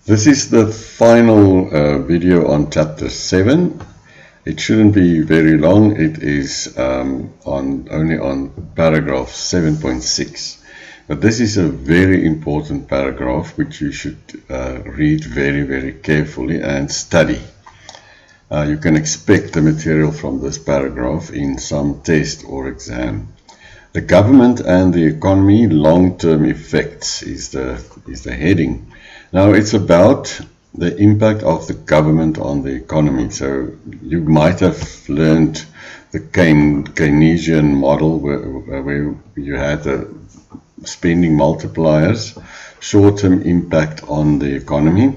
This is the final video on chapter 7. It shouldn't be very long. It is only on paragraph 7.6. But this is a very important paragraph which you should read very, very carefully and study. You can expect the material from this paragraph in some test or exam. The government and the economy, long-term effects is the heading. Now it's about the impact of the government on the economy. So you might have learned the Keynesian model where you had the spending multipliers, short-term impact on the economy.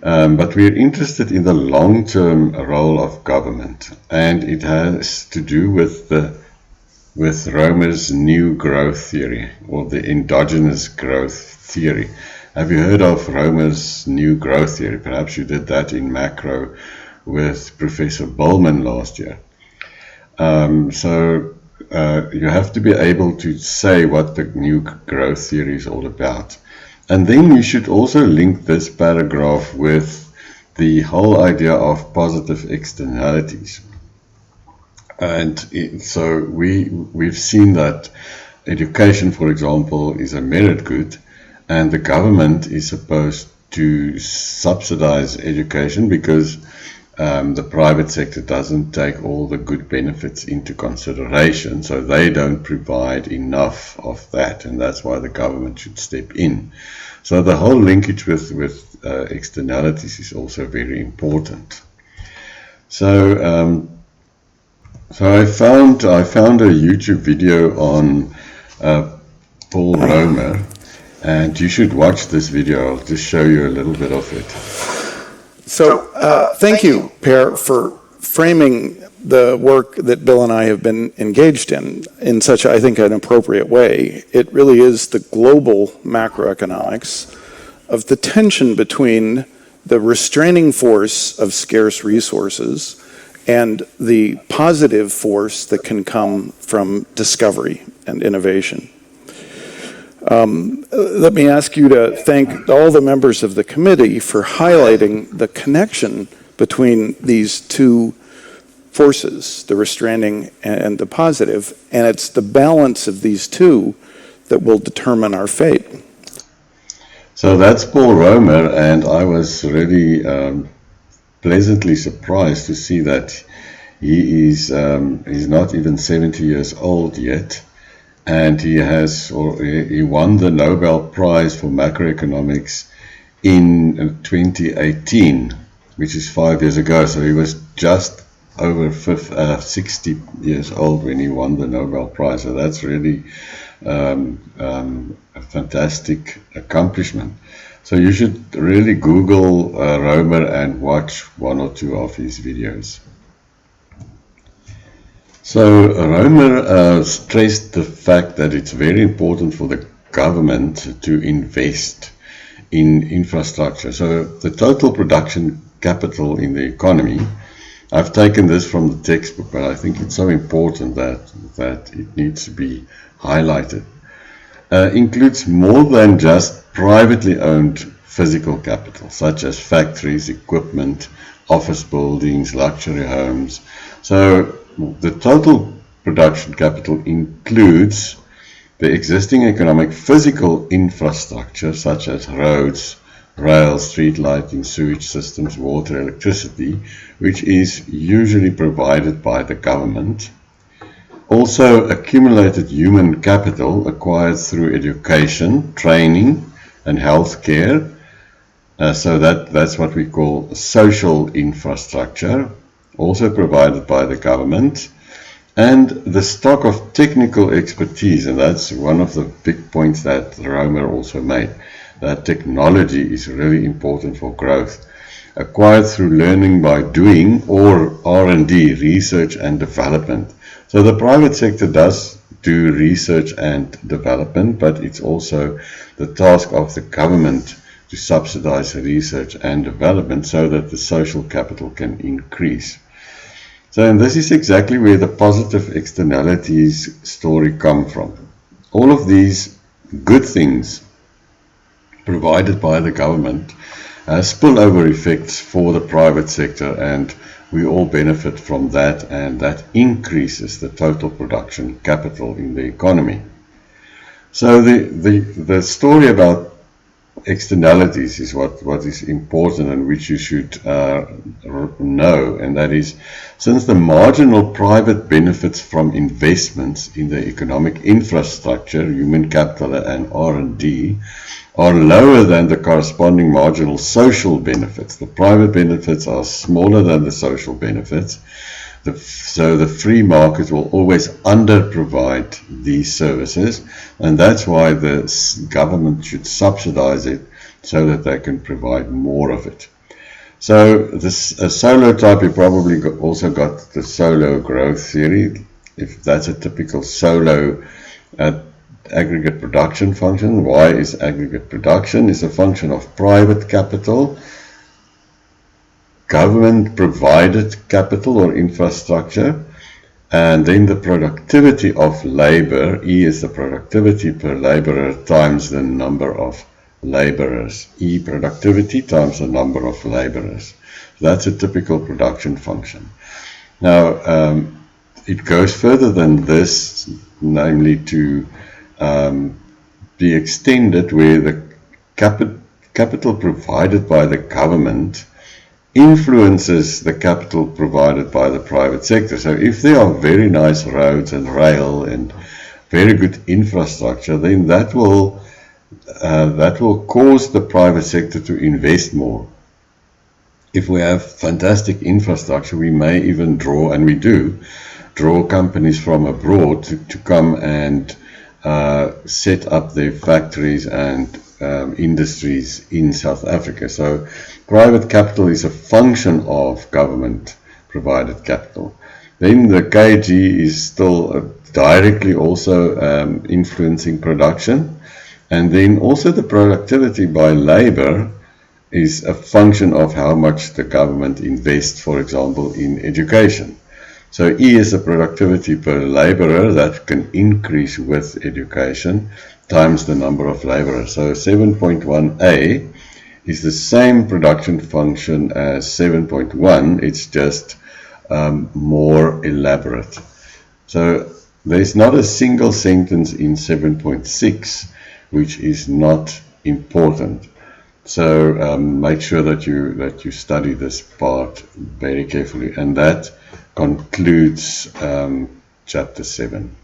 But we're interested in the long-term role of government, and it has to do with Romer's new growth theory, or the endogenous growth theory. Have you heard of Romer's new growth theory? Perhaps you did that in macro with Professor Bowman last year. So you have to be able to say what the new growth theory is all about. And then you should also link this paragraph with the whole idea of positive externalities. And so we've seen that education, for example, is a merit good, and the government is supposed to subsidize education because the private sector doesn't take all the good benefits into consideration, so they don't provide enough of that, and that's why the government should step in. So the whole linkage with externalities is also very important. So I found a YouTube video on Paul Romer, and you should watch this video. I'll just show you a little bit of it. So thank you, Per, for framing the work that Bill and I have been engaged in such, I think, an appropriate way. It really is the global macroeconomics of the tension between the restraining force of scarce resources and the positive force that can come from discovery and innovation. Let me ask you to thank all the members of the committee for highlighting the connection between these two forces, the restraining and the positive, and it's the balance of these two that will determine our fate. So that's Paul Romer, and I was really pleasantly surprised to see that he's not even 70 years old yet, and he won the Nobel Prize for Macroeconomics in 2018, which is 5 years ago. So he was just over 60 years old when he won the Nobel Prize. So that's really a fantastic accomplishment. So you should really Google Romer and watch one or two of his videos. So Romer stressed the fact that it's very important for the government to invest in infrastructure. So the total production capital in the economy, I've taken this from the textbook, but I think it's so important that it needs to be highlighted, includes more than just privately owned physical capital, such as factories, equipment, office buildings, luxury homes. So the total production capital includes the existing economic physical infrastructure, such as roads, rail, street lighting, sewage systems, water, electricity, which is usually provided by the government. Also, accumulated human capital acquired through education, training, and health care. So that's what we call social infrastructure, also provided by the government. And the stock of technical expertise, and that's one of the big points that Romer also made, that technology is really important for growth, acquired through learning by doing, or R&D, research and development. So the private sector does do research and development, but it's also the task of the government to subsidize research and development so that the social capital can increase. So, and this is exactly where the positive externalities story come from. All of these good things provided by the government has spillover effects for the private sector, and we all benefit from that, and that increases the total production capital in the economy. So the story about externalities is what is important and which you should know, and that is, since the marginal private benefits from investments in the economic infrastructure, human capital and R&D are lower than the corresponding marginal social benefits. The private benefits are smaller than the social benefits. So the free market will always under-provide these services, and that's why the government should subsidize it so that they can provide more of it. So this solo type, you probably also got the solo growth theory. If that's a typical solo aggregate production function, why is aggregate production? Is a function of private capital, government provided capital or infrastructure, and then the productivity of labor. E is the productivity per laborer times the number of laborers. E, productivity times the number of laborers. That's a typical production function. Now, it goes further than this, namely to be extended where the capital provided by the government influences the capital provided by the private sector. So if there are very nice roads and rail and very good infrastructure, then that will cause the private sector to invest more. If we have fantastic infrastructure, we may even draw, and we do, draw companies from abroad to come and set up their factories and industries in South Africa. So private capital is a function of government provided capital. Then the KG is still directly also influencing production, and then also the productivity by labor is a function of how much the government invests, for example, in education. So E is the productivity per laborer that can increase with education times the number of laborers. So 7.1a is the same production function as 7.1, it's just more elaborate. So there's not a single sentence in 7.6 which is not important. So make sure that you study this part very carefully, and that concludes chapter 7.